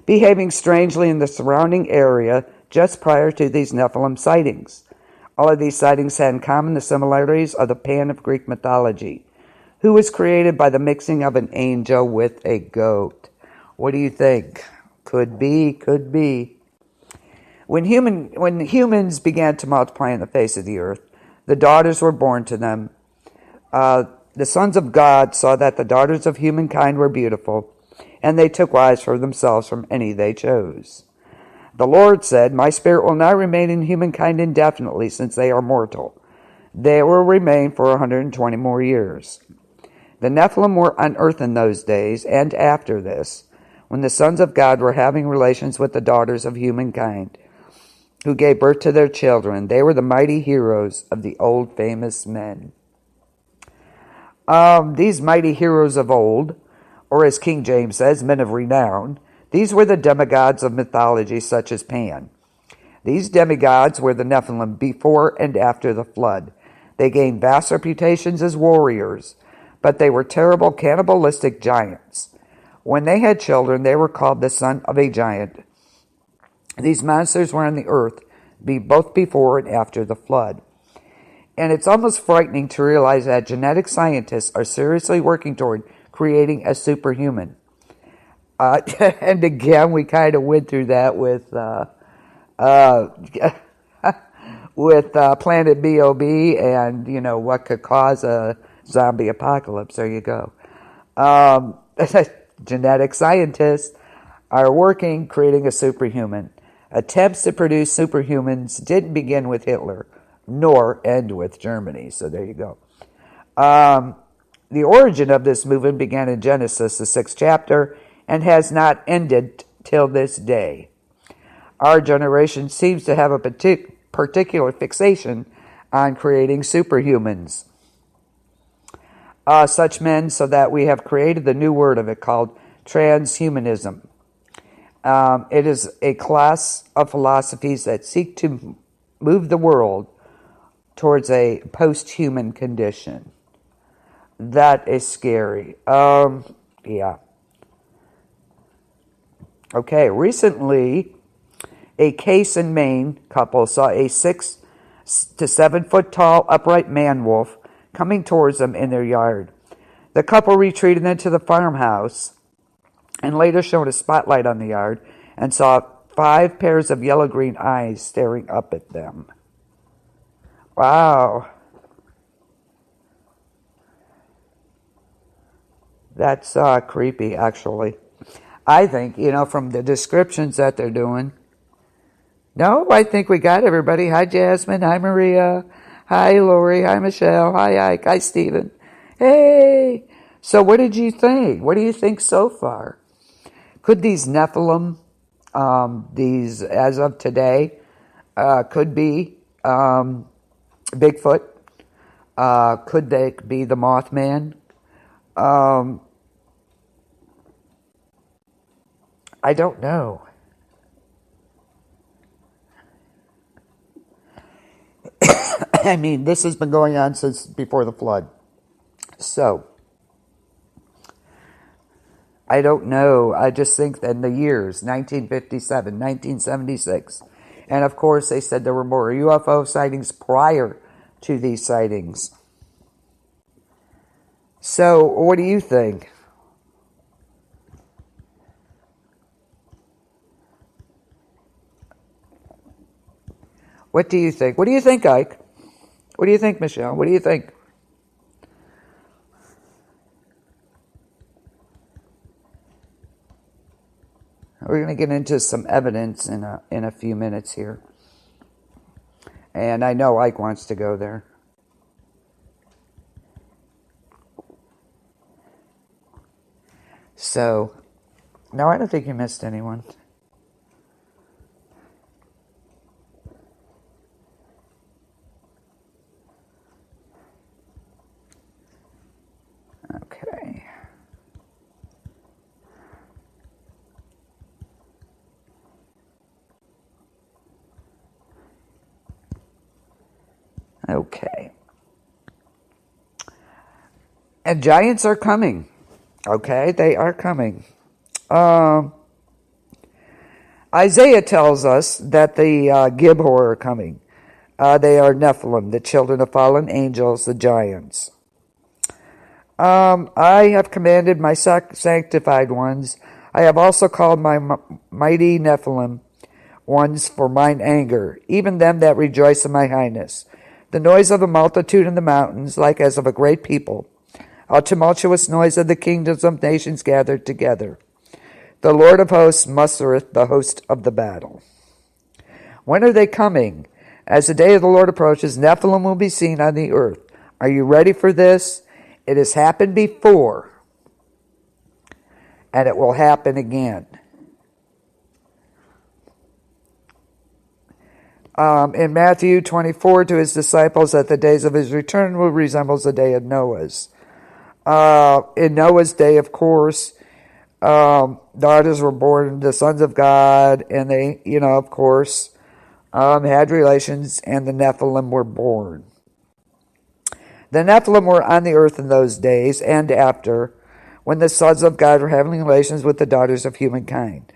behaving strangely in the surrounding area just prior to these Nephilim sightings. All of these sightings had in common the similarities of the Pan of Greek mythology, who was created by the mixing of an angel with a goat. What do you think? Could be, could be. When humans began to multiply on the face of the earth, the daughters were born to them. The sons of God saw that the daughters of humankind were beautiful, and they took wives for themselves from any they chose. The Lord said, "My spirit will not remain in humankind indefinitely, since they are mortal. They will remain for 120 more years." The Nephilim were on earth in those days, and after this, when the sons of God were having relations with the daughters of humankind, who gave birth to their children. They were the mighty heroes of the old famous men. These mighty heroes of old, or as King James says, men of renown, these were the demigods of mythology such as Pan. These demigods were the Nephilim before and after the flood. They gained vast reputations as warriors, but they were terrible cannibalistic giants. When they had children, they were called the son of a giant. These monsters were on the earth both before and after the flood. And it's almost frightening to realize that genetic scientists are seriously working toward creating a superhuman. And again, we kind of went through that with Planet B.O.B. and, what could cause a zombie apocalypse. There you go. Genetic scientists are working, creating a superhuman. Attempts to produce superhumans didn't begin with Hitler, nor end with Germany. So there you go. The origin of this movement began in Genesis, the 6th chapter, and has not ended till this day. Our generation seems to have a particular fixation on creating superhumans. Such men, so that we have created the new word of it called transhumanism. It is a class of philosophies that seek to move the world towards a post-human condition. That is scary. Yeah. Okay, recently, a Case in Maine couple saw a 6 to 7 foot tall upright man wolf coming towards them in their yard. The couple retreated into the farmhouse and later shone a spotlight on the yard and saw 5 pairs of yellow-green eyes staring up at them. Wow. That's creepy, actually. I think, from the descriptions that they're doing. No, I think we got everybody. Hi, Jasmine. Hi, Maria. Hi, Lori. Hi, Michelle. Hi, Ike. Hi, Stephen. Hey. So what did you think? What do you think so far? Could these Nephilim, these as of today, could be Bigfoot? Could they be the Mothman? I don't know. I mean, this has been going on since before the flood. So, I don't know. I just think that in the years 1957, 1976, and of course they said there were more UFO sightings prior to these sightings. So, what do you think? What do you think? What do you think, Ike? What do you think, Michelle? What do you think? We're going to get into some evidence in a few minutes here. And I know Ike wants to go there. So, no, I don't think you missed anyone. Okay. Okay. And giants are coming. Okay, they are coming. Isaiah tells us that the Gibhor are coming. They are Nephilim, the children of fallen angels, the giants. I have commanded my sanctified ones. I have also called my mighty Nephilim ones for mine anger, even them that rejoice in my highness. The noise of a multitude in the mountains, like as of a great people. A tumultuous noise of the kingdoms of nations gathered together. The Lord of hosts mustereth the host of the battle. When are they coming? As the day of the Lord approaches, Nephilim will be seen on the earth. Are you ready for this? It has happened before, and it will happen again. In Matthew 24, to his disciples, that the days of his return will resemble the day of Noah's. In Noah's day, of course, daughters were born, the sons of God, and they, of course, had relations, and the Nephilim were born. The Nephilim were on the earth in those days and after, when the sons of God were having relations with the daughters of humankind.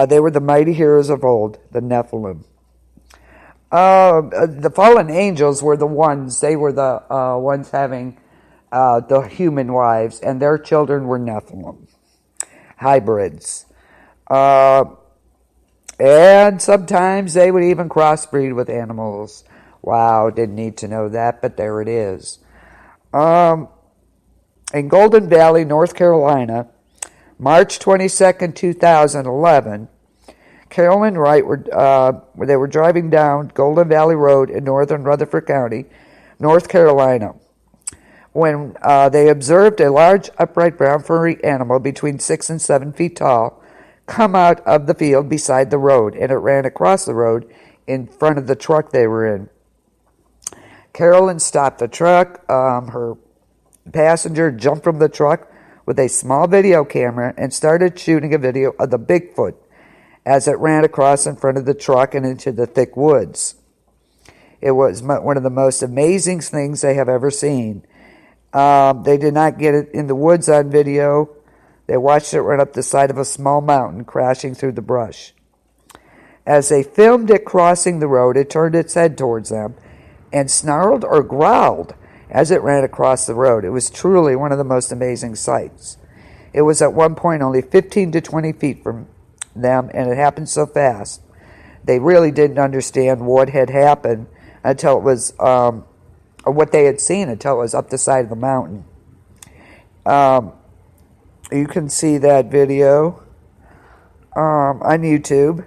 They were the mighty heroes of old, the Nephilim. The fallen angels were the ones, they were the ones having the human wives, and their children were Nephilim, hybrids. And sometimes they would even crossbreed with animals. Wow, didn't need to know that, but there it is. In Golden Valley, North Carolina, March 22nd, 2011, Carol and Wright were driving down Golden Valley Road in northern Rutherford County, North Carolina, when they observed a large upright brown furry animal between 6 and 7 feet tall come out of the field beside the road, and it ran across the road in front of the truck they were in. Carolyn stopped the truck. Her passenger jumped from the truck with a small video camera and started shooting a video of the Bigfoot as it ran across in front of the truck and into the thick woods. It was one of the most amazing things they have ever seen. They did not get it in the woods on video. They watched it run up the side of a small mountain, crashing through the brush. As they filmed it crossing the road, it turned its head towards them and snarled or growled as it ran across the road. It was truly one of the most amazing sights. It was at one point only 15 to 20 feet from them, and it happened so fast. They really didn't understand what had happened until it was, or what they had seen until it was up the side of the mountain. You can see that video on YouTube.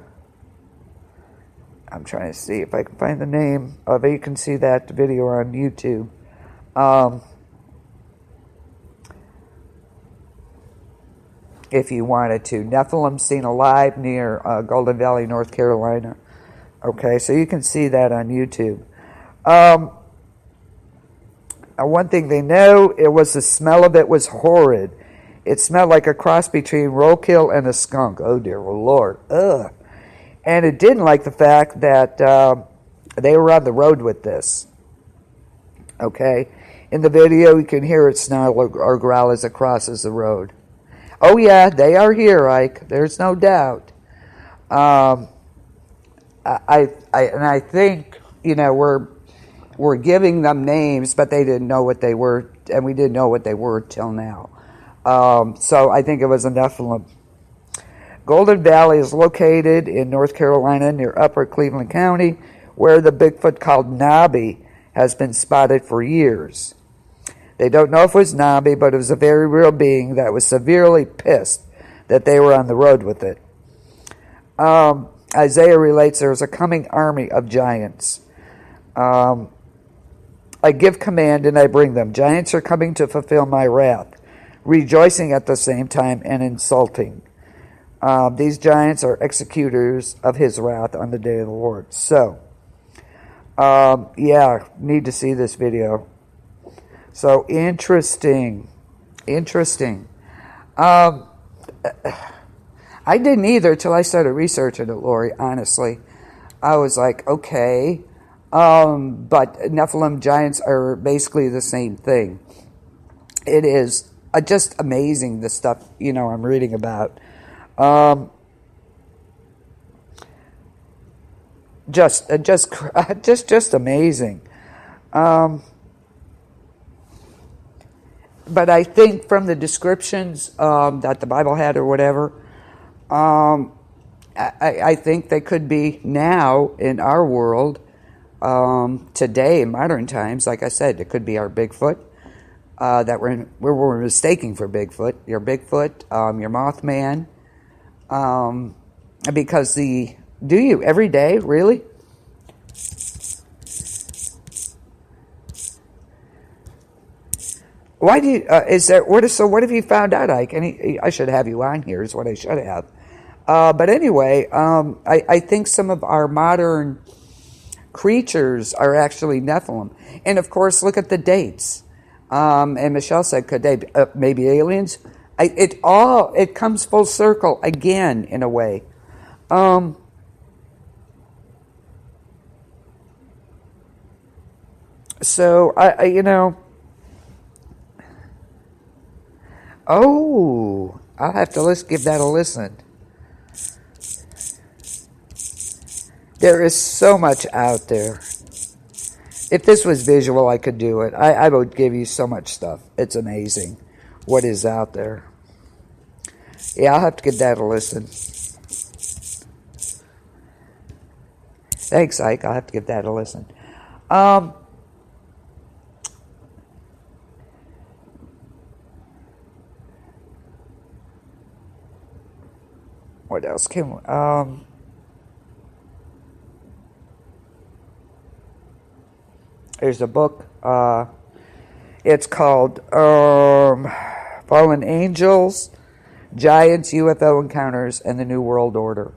I'm trying to see if I can find the name of it. You can see that video on YouTube. If you wanted to. Nephilim seen alive near Golden Valley, North Carolina. Okay, so you can see that on YouTube. One thing they know, it was the smell of it was horrid. It smelled like a cross between roadkill and a skunk. Oh, dear Lord. Ugh. And it didn't like the fact that they were on the road with this. Okay? In the video, you can hear it snarl or growl as it crosses the road. Oh, yeah, they are here, Ike. There's no doubt. I think, we're giving them names, but they didn't know what they were, and we didn't know what they were till now. So I think it was a Nephilim. Golden Valley is located in North Carolina near Upper Cleveland County, where the Bigfoot called Nobby has been spotted for years. They don't know if it was Nobby, but it was a very real being that was severely pissed that they were on the road with it. Isaiah relates there is a coming army of giants. I give command and I bring them. Giants are coming to fulfill my wrath, rejoicing at the same time and insulting. These giants are executors of his wrath on the day of the Lord. So, need to see this video. So, interesting. I didn't either till I started researching it, Lori, honestly. I was like, okay. But Nephilim giants are basically the same thing. It is just amazing, the stuff, I'm reading about. just amazing. But I think from the descriptions that the Bible had or whatever, I think they could be now in our world today, in modern times. Like I said, it could be our Bigfoot that we're mistaking for Bigfoot. Your Bigfoot, your Mothman, because do you every day really? Why do you, what have you found out, Ike? I should have you on here is what I should have. But anyway, I think some of our modern creatures are actually Nephilim. And of course, look at the dates. And Michelle said, could they maybe aliens? It comes full circle again in a way. So oh, I'll have to give that a listen. There is so much out there. If this was visual, I could do it. I would give you so much stuff. It's amazing what is out there. Yeah, I'll have to give that a listen. Thanks, Ike. I'll have to give that a listen. What else can we, there's a book. It's called Fallen Angels, Giants, UFO Encounters, and the New World Order.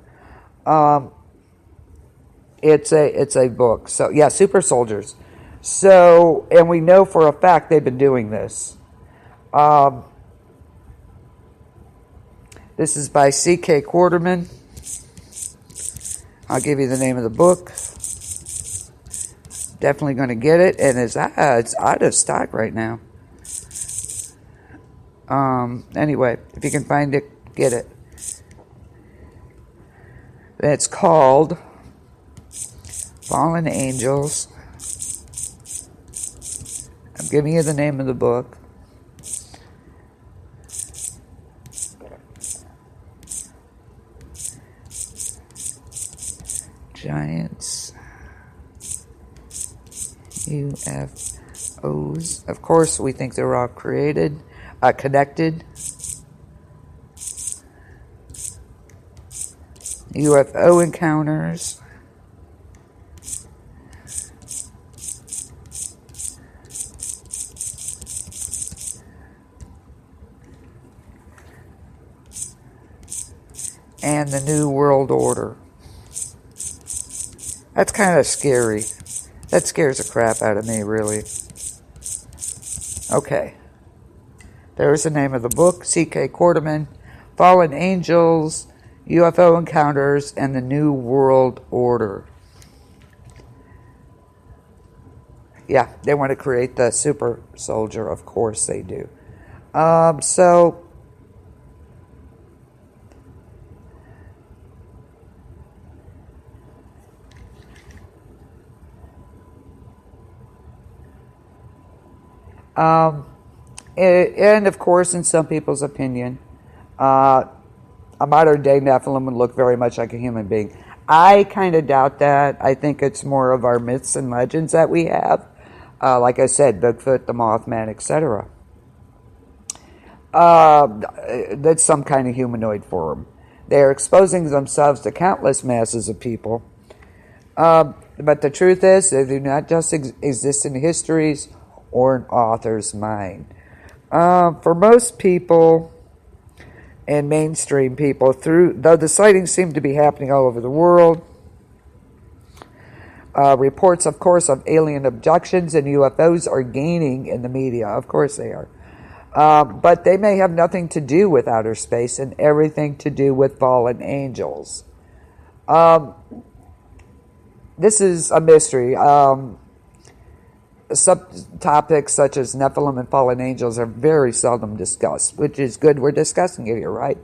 It's a book. So yeah, super soldiers. So, and we know for a fact they've been doing this. This is by C.K. Quarterman. I'll give you the name of the book. Definitely going to get it, and it's out of stock right now. Anyway, if you can find it, get it. It's called Fallen Angels. I'm giving you the name of the book. Giants, UFOs. Of course, we think they're all connected. UFO encounters. And the New World Order. That's kind of scary. That scares the crap out of me, really. Okay. There's the name of the book, C.K. Quarterman, Fallen Angels, UFO Encounters, and the New World Order. Yeah, they want to create the super soldier. Of course they do. And of course, in some people's opinion, a modern day Nephilim would look very much like a human being. I kind of doubt that. I think it's more of our myths and legends that we have. Like I said, Bigfoot, the Mothman, etc. That's some kind of humanoid form. They are exposing themselves to countless masses of people. But the truth is, they do not just exist in histories or an author's mind. For most people and mainstream people, though the sightings seem to be happening all over the world, reports, of course, of alien abductions and UFOs are gaining in the media. Of course they are. But they may have nothing to do with outer space and everything to do with fallen angels. This is a mystery. Subtopics such as Nephilim and fallen angels are very seldom discussed, which is good. We're discussing it here, right?